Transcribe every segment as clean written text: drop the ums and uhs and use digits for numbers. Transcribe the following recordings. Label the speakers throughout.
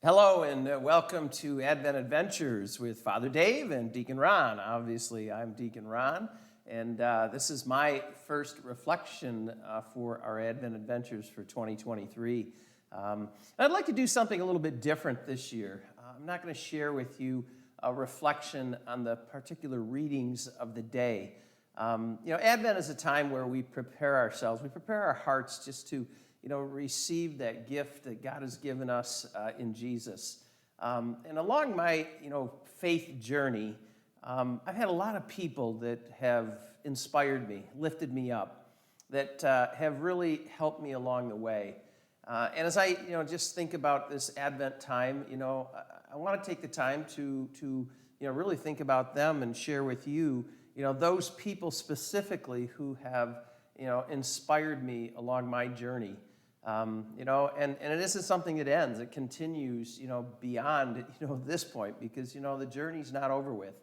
Speaker 1: Hello and welcome to Advent Adventures with Father Dave and Deacon Ron. Obviously, I'm Deacon Ron, and this is my first reflection for our Advent Adventures for 2023. I'd like to do something a little bit different this year. I'm not going to share with you a reflection on the particular readings of the day. Advent is a time where we prepare ourselves, we prepare our hearts just to receive that gift that God has given us in Jesus. And along my, faith journey, I've had a lot of people that have inspired me, lifted me up, that have really helped me along the way. And as I, just think about this Advent time, I want to take the time to really think about them and share with you, those people specifically who have, inspired me along my journey. And it isn't something that ends. It continues, beyond, this point because, the journey's not over with.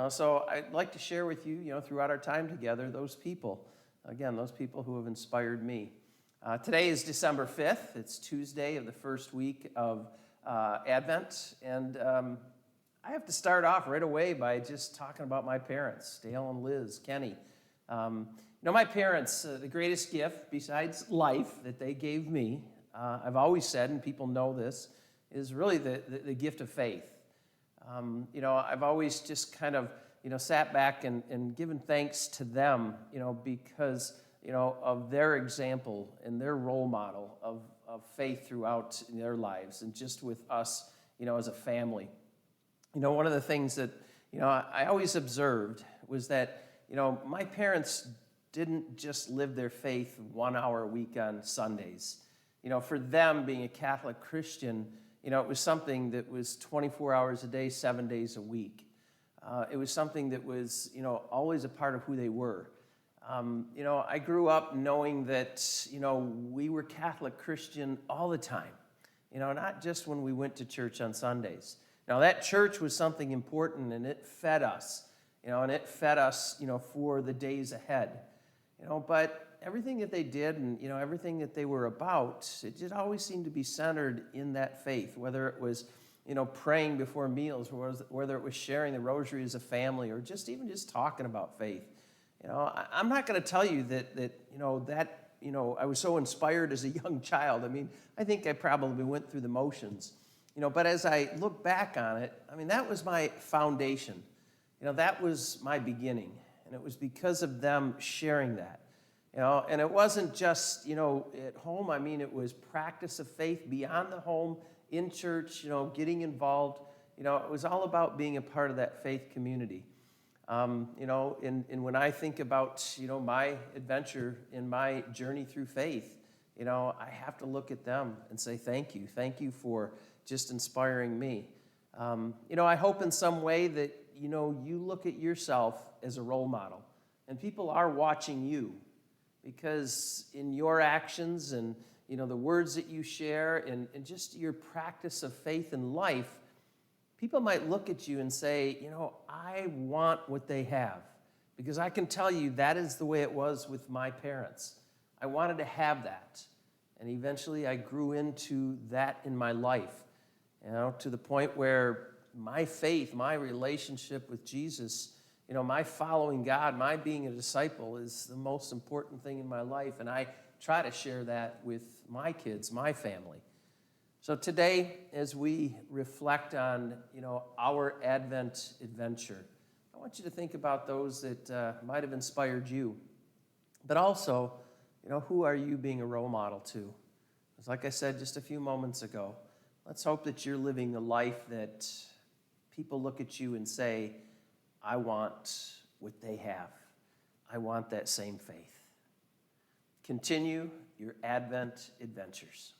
Speaker 1: So I'd like to share with you, throughout our time together, those people who have inspired me. Today is December 5th. It's Tuesday of the first week of Advent. And I have to start off right away by just talking about my parents, Dale and Liz, Kenny. My parents, the greatest gift besides life that they gave me, I've always said, and people know this, is really the gift of faith. I've always just kind of, sat back and given thanks to them, because, of their example and their role model of faith throughout their lives and just with us, as a family. One of the things that, I always observed was that, my parents didn't just live their faith 1 hour a week on Sundays. For them, being a Catholic Christian, it was something that was 24 hours a day, 7 days a week. It was something that was, always a part of who they were. I grew up knowing that, we were Catholic Christian all the time, not just when we went to church on Sundays. Now, that church was something important, and it fed us, for the days ahead. But everything that they did and, everything that they were about, it just always seemed to be centered in that faith, whether it was, praying before meals, or whether it was sharing the rosary as a family, or just talking about faith. I'm not going to tell you that I was so inspired as a young child. I mean, I think I probably went through the motions, but as I look back on it, that was my foundation. That was my beginning. And it was because of them sharing that, and it wasn't just, at home. It was practice of faith beyond the home, in church, getting involved. It was all about being a part of that faith community. And when I think about, my adventure in my journey through faith, I have to look at them and say, thank you. Thank you for just inspiring me. I hope in some way that, you look at yourself as a role model, and people are watching you, because in your actions and, the words that you share and just your practice of faith in life, people might look at you and say, I want what they have, because I can tell you that is the way it was with my parents. I wanted to have that, and eventually I grew into that in my life, to the point where my faith, my relationship with Jesus, my following God, my being a disciple is the most important thing in my life. And I try to share that with my kids, my family. So today, as we reflect on, our Advent adventure, I want you to think about those that might have inspired you. But also, who are you being a role model to? Because like I said just a few moments ago, let's hope that you're living a life that people look at you and say, I want what they have. I want that same faith. Continue your Advent adventures.